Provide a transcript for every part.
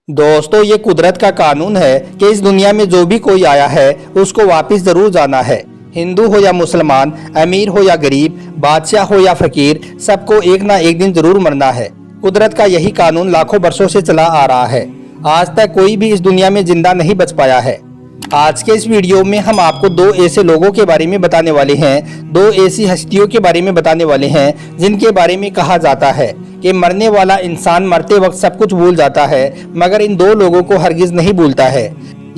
दोस्तों, ये कुदरत का कानून है कि इस दुनिया में जो भी कोई आया है उसको वापस जरूर जाना है। हिंदू हो या मुसलमान, अमीर हो या गरीब, बादशाह हो या फकीर, सबको एक ना एक दिन जरूर मरना है। कुदरत का यही कानून लाखों वर्षों से चला आ रहा है। आज तक कोई भी इस दुनिया में जिंदा नहीं बच पाया है। आज के इस वीडियो में हम आपको दो ऐसे लोगों के बारे में बताने वाले हैं, दो ऐसी हस्तियों के बारे में बताने वाले हैं जिनके बारे में कहा जाता है कि मरने वाला इंसान मरते वक्त सब कुछ भूल जाता है, मगर इन दो लोगों को हरगिज नहीं भूलता है।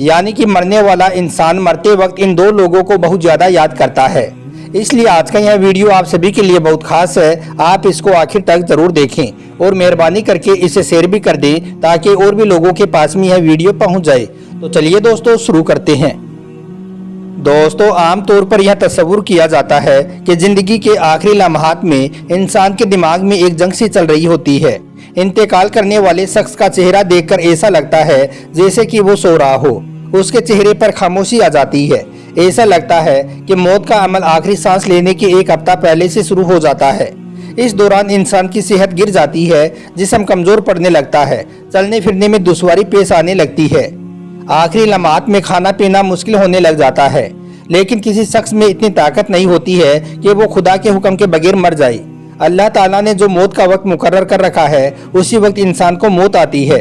यानी कि मरने वाला इंसान मरते वक्त इन दो लोगों को बहुत ज्यादा याद करता है। इसलिए आज का यह वीडियो आप सभी के लिए बहुत खास है। आप इसको आखिर तक जरूर देखें और मेहरबानी करके इसे शेयर भी कर दें ताकि और भी लोगों के पास में यह वीडियो पहुंच जाए। तो चलिए दोस्तों, शुरू करते हैं। दोस्तों, आमतौर पर यह तस्वुर किया जाता है कि जिंदगी के आखिरी लम्हात में इंसान के दिमाग में एक जंग सी चल रही होती है। इंतकाल करने वाले शख्स का चेहरा देखकर ऐसा लगता है जैसे कि वो सो रहा हो। उसके चेहरे पर खामोशी आ जाती है। ऐसा लगता है कि मौत का अमल आखिरी सांस लेने के एक हफ्ता पहले से शुरू हो जाता है। इस दौरान इंसान की सेहत गिर जाती है, जिस्म कमजोर पड़ने लगता है, चलने फिरने में दुश्वारी पेश आने लगती है। आखिरी लम्हात में खाना पीना मुश्किल होने लग जाता है। लेकिन किसी शख्स में इतनी ताकत नहीं होती है कि वो खुदा के हुक्म के बगैर मर जाए। अल्लाह ताला ने जो मौत का वक्त मुकर्रर कर रखा है, उसी वक्त इंसान को मौत आती है।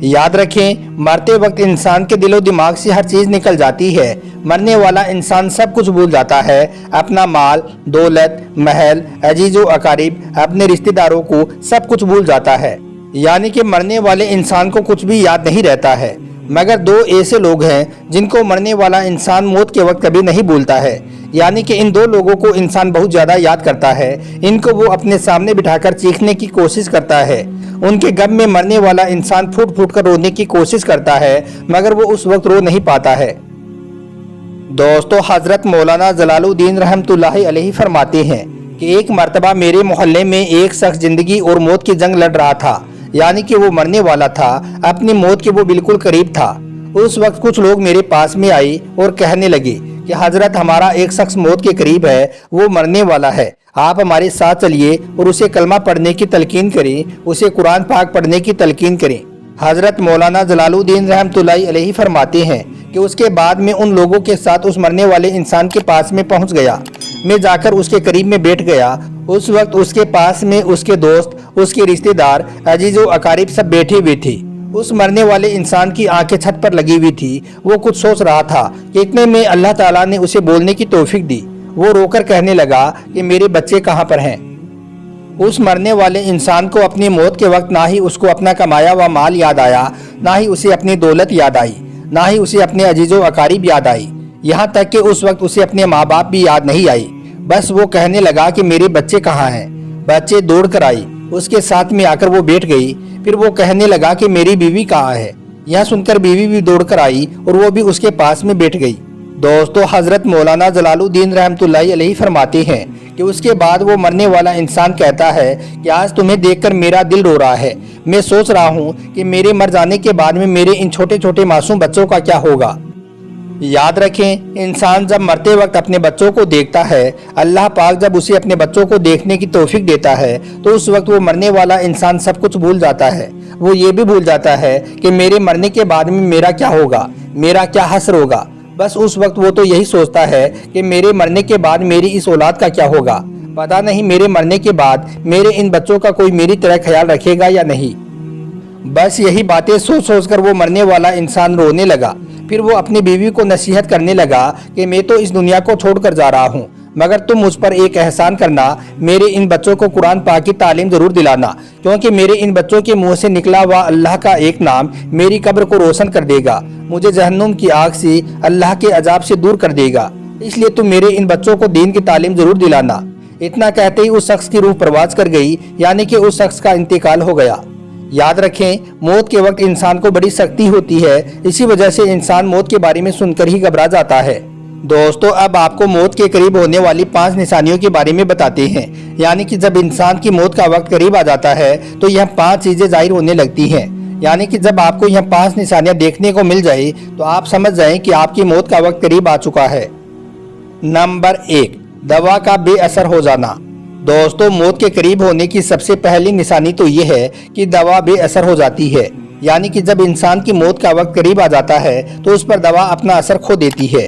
याद रखें, मरते वक्त इंसान के दिलो दिमाग से हर चीज निकल जाती है। मरने वाला इंसान सब कुछ भूल जाता है, अपना माल, दौलत, महल, अजीजो अकारीब, अपने रिश्तेदारों को सब कुछ भूल जाता है। यानी कि मरने वाले इंसान को कुछ भी याद नहीं रहता है। मगर दो ऐसे लोग हैं जिनको मरने वाला इंसान मौत के वक्त कभी नहीं भूलता है। यानी कि इन दो लोगों को इंसान बहुत ज्यादा याद करता है। इनको वो अपने सामने बिठाकर चीखने की कोशिश करता है। उनके गम में मरने वाला इंसान फूट फूट कर रोने की कोशिश करता है, मगर वो उस वक्त रो नहीं पाता है। दोस्तों, हजरत मौलाना जलालुद्दीन रहमतुल्लाहि अलैहि फरमाते हैं कि एक मर्तबा मेरे मोहल्ले में एक शख्स जिंदगी और मौत की जंग लड़ रहा था। यानी कि वो मरने वाला था, अपनी मौत के वो बिल्कुल करीब था। उस वक्त कुछ लोग मेरे पास में आए और कहने लगे कि हजरत, हमारा एक शख्स मौत के करीब है, वो मरने वाला है, आप हमारे साथ चलिए और उसे कलमा पढ़ने की तलकीन करें, उसे कुरान पाक पढ़ने की तलकीन करें। हजरत मौलाना जलालुद्दीन रहमतुल्लाहि अलैहि फरमाते हैं कि उसके बाद में उन लोगों के साथ उस मरने वाले इंसान के पास में पहुंच गया। मैं जाकर उसके करीब में बैठ गया। उस वक्त उसके पास में उसके दोस्त, उसके रिश्तेदार, अजीजो अकारीब सब बैठे हुए थे। उस मरने वाले इंसान की आंखें छत पर लगी हुई थी। वो कुछ सोच रहा था कि इतने में अल्लाह ताला ने उसे बोलने की तौफीक दी। वो रोकर कहने लगा कि मेरे बच्चे कहाँ पर हैं। उस मरने वाले इंसान को अपनी मौत के वक्त ना ही उसको अपना कमाया हुआ माल याद आया, ना ही उसे अपनी दौलत याद आई, ना ही उसे अपने अजीजो अकारीब याद आई। यहाँ तक कि उस वक्त उसे अपने माँ बाप भी याद नहीं आई। बस वो कहने लगा कि मेरे बच्चे कहाँ हैं। बच्चे दौड़ कर आई, उसके साथ में आकर वो बैठ गई। फिर वो कहने लगा कि मेरी बीवी कहाँ है। यह सुनकर बीवी भी दौड़ कर आई और वो भी उसके पास में बैठ गई। दोस्तों, हजरत मौलाना जलालुद्दीन रहमतुल्लाहि अलैहि फरमाते हैं कि उसके बाद वो मरने वाला इंसान कहता है कि आज तुम्हें देखकर मेरा दिल रो रहा है। मैं सोच रहा हूँ कि मेरे मर जाने के बाद में मेरे इन छोटे छोटे मासूम बच्चों का क्या होगा। याद रखें, इंसान जब मरते वक्त अपने बच्चों को देखता है, अल्लाह पाक जब उसे अपने बच्चों को देखने की तौफीक देता है, तो उस वक्त वो मरने वाला इंसान सब कुछ भूल जाता है। वो ये भी भूल जाता है कि मेरे मरने के बाद में मेरा क्या होगा, मेरा क्या हश्र होगा। बस उस वक्त वो तो यही सोचता है कि मेरे मरने के बाद मेरी इस औलाद का क्या होगा। पता नहीं मेरे मरने के बाद मेरे इन बच्चों का कोई मेरी तरह ख्याल रखेगा या नहीं। बस यही बातें सोच सोच कर वो मरने वाला इंसान रोने लगा। फिर वो अपनी बीवी को नसीहत करने लगा कि मैं तो इस दुनिया को छोड़कर जा रहा हूँ, मगर तुम मुझ पर एक एहसान करना, मेरे इन बच्चों को कुरान पाक की तालीम जरूर दिलाना, क्योंकि मेरे इन बच्चों के मुंह से निकला हुआ अल्लाह का एक नाम मेरी कब्र को रोशन कर देगा, मुझे जहन्नुम की आग से, अल्लाह के अजाब से दूर कर देगा। इसलिए तुम मेरे इन बच्चों को दीन की तालीम जरूर दिलाना। इतना कहते ही उस शख्स की रूह परवाज कर गई। यानी कि उस शख्स का इंतकाल हो गया। याद रखें, मौत के वक्त इंसान को बड़ी सख्ती होती है। इसी वजह से इंसान मौत के बारे में सुनकर ही घबरा जाता है। दोस्तों, अब आपको मौत के करीब होने वाली 5 निशानियों के बारे में बताते हैं। यानी कि जब इंसान की मौत का वक्त करीब आ जाता है तो यह 5 चीजें जाहिर होने लगती हैं। यानी कि जब आपको यह 5 निशानियां देखने को मिल जाए तो आप समझ जाएं कि आपकी मौत का वक्त करीब आ चुका है। नंबर 1, दवा का बेअसर हो जाना। दोस्तों, मौत के करीब होने की सबसे पहली निशानी तो ये है कि दवा बेअसर हो जाती है। यानी कि जब इंसान की मौत का वक्त करीब आ जाता है तो उस पर दवा अपना असर खो देती है।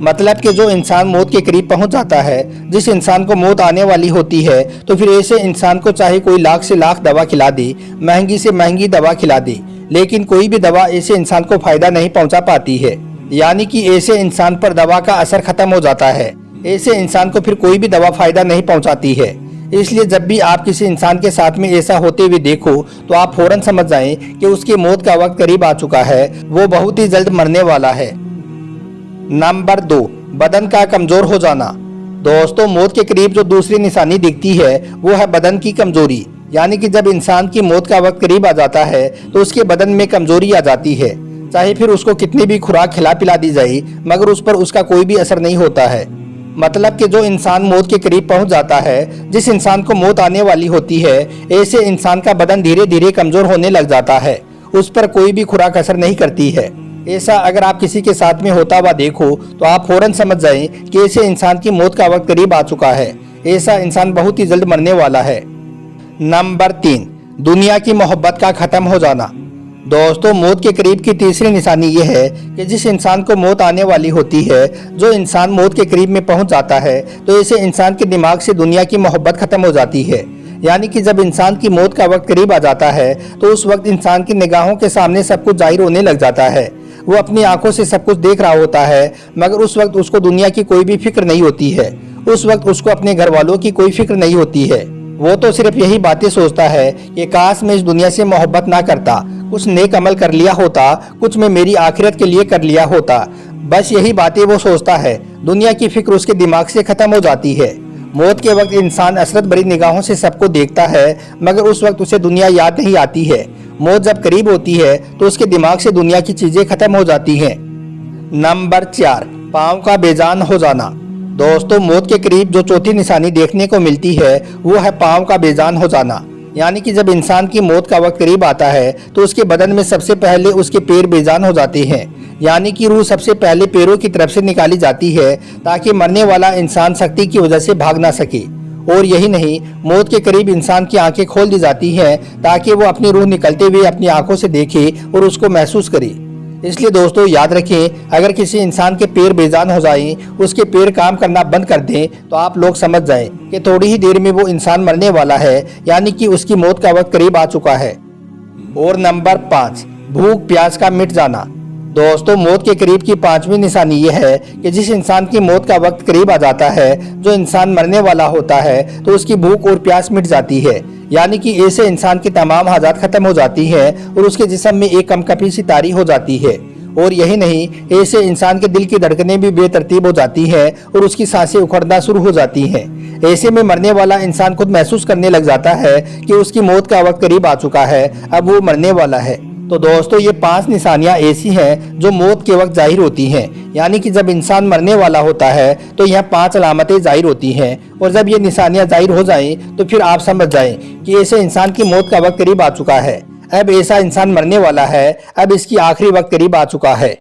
मतलब कि जो इंसान मौत के करीब पहुंच जाता है, जिस इंसान को मौत आने वाली होती है, तो फिर ऐसे इंसान को चाहे कोई लाख से लाख दवा खिला दे, महंगी से महंगी दवा खिला दे, लेकिन कोई भी दवा ऐसे इंसान को फायदा नहीं पहुंचा पाती है। यानी कि ऐसे इंसान पर दवा का असर खत्म हो जाता है। ऐसे इंसान को फिर कोई भी दवा फायदा नहीं पहुंचाती है। इसलिए जब भी आप किसी इंसान के साथ में ऐसा होते हुए देखो तो आप फौरन समझ जाएं कि उसकी मौत का वक्त करीब आ चुका है, वो बहुत ही जल्द मरने वाला है। नंबर 2, बदन का कमजोर हो जाना। दोस्तों, मौत के करीब जो दूसरी निशानी दिखती है वो है बदन की कमजोरी। यानी कि जब इंसान की मौत का वक्त करीब आ जाता है तो उसके बदन में कमजोरी आ जाती है। चाहे फिर उसको कितनी भी खुराक खिला पिला दी जाए, मगर उस पर उसका कोई भी असर नहीं होता है। मतलब कि जो इंसान मौत के करीब पहुंच जाता है, जिस इंसान को मौत आने वाली होती है, ऐसे इंसान का बदन धीरे धीरे कमजोर होने लग जाता है। उस पर कोई भी खुराक असर नहीं करती है। ऐसा अगर आप किसी के साथ में होता हुआ देखो तो आप फौरन समझ जाएं कि ऐसे इंसान की मौत का वक्त करीब आ चुका है। ऐसा इंसान बहुत ही जल्द मरने वाला है। नंबर 3, दुनिया की मोहब्बत का खत्म हो जाना। दोस्तों, मौत के करीब की तीसरी निशानी यह है कि जिस इंसान को मौत आने वाली होती है, जो इंसान मौत के करीब में पहुंच जाता है, तो ऐसे इंसान के दिमाग से दुनिया की मोहब्बत खत्म हो जाती है। यानी कि जब इंसान की मौत का वक्त करीब आ जाता है तो उस वक्त इंसान की निगाहों के सामने सब कुछ जाहिर होने लग जाता है। वो अपनी आंखों से सब कुछ देख रहा होता है, मगर उस वक्त उसको दुनिया की कोई भी फिक्र नहीं होती है। उस वक्त उसको अपने घर वालों की कोई फिक्र नहीं होती है। वो तो सिर्फ यही बातें सोचता है कि काश मैं इस दुनिया से मोहब्बत ना करता, कुछ नेक अमल कर लिया होता, कुछ मैं मेरी आखिरत के लिए कर लिया होता। बस यही बातें वो सोचता है। दुनिया की फिक्र उसके दिमाग से खत्म हो जाती है। मौत के वक्त इंसान असरत भरी निगाहों से सबको देखता है, मगर उस वक्त उसे दुनिया याद नहीं आती है। मौत जब करीब होती है तो उसके दिमाग से दुनिया की चीजें खत्म हो जाती हैं। नंबर 4, पाँव का बेजान हो जाना। दोस्तों, मौत के करीब जो चौथी निशानी देखने को मिलती है वो है पाँव का बेजान हो जाना। यानी कि जब इंसान की मौत का वक्त करीब आता है तो उसके बदन में सबसे पहले उसके पैर बेजान हो जाते हैं। यानी कि रूह सबसे पहले पैरों की तरफ से निकाली जाती है ताकि मरने वाला इंसान सख्ती की वजह से भाग ना सके। और यही नहीं, मौत के करीब इंसान की आंखें खोल दी जाती हैं ताकि वो अपनी रूह निकलते हुए अपनी आंखों से देखे और उसको महसूस करे। इसलिए दोस्तों, याद रखें, अगर किसी इंसान के पैर बेजान हो जाएं, उसके पैर काम करना बंद कर दें, तो आप लोग समझ जाएं कि थोड़ी ही देर में वो इंसान मरने वाला है। यानी कि उसकी मौत का वक्त करीब आ चुका है। और नंबर 5, भूख प्यास का मिट जाना। दोस्तों, मौत के करीब की 5वीं निशानी यह है कि जिस इंसान की मौत का वक्त करीब आ जाता है, जो इंसान मरने वाला होता है, तो उसकी भूख और प्यास मिट जाती है। यानी कि ऐसे इंसान की तमाम हाजात खत्म हो जाती हैं और उसके जिस्म में एक कंपकपी सी तारी हो जाती है। और यही नहीं, ऐसे इंसान के दिल की धड़कनें भी बेतरतीब हो जाती हैं और उसकी सांसें उखड़ना शुरू हो जाती हैं। ऐसे में मरने वाला इंसान खुद महसूस करने लग जाता है कि उसकी मौत का वक्त करीब आ चुका है, अब वो मरने वाला है। तो दोस्तों, ये 5 निशानियां ऐसी हैं जो मौत के वक्त जाहिर होती हैं। यानी कि जब इंसान मरने वाला होता है तो यह 5 अलामतें जाहिर होती हैं। और जब ये निशानियां जाहिर हो जाएं तो फिर आप समझ जाएं कि ऐसे इंसान की मौत का वक्त करीब आ चुका है। अब ऐसा इंसान मरने वाला है, अब इसकी आखिरी वक्त करीब आ चुका है।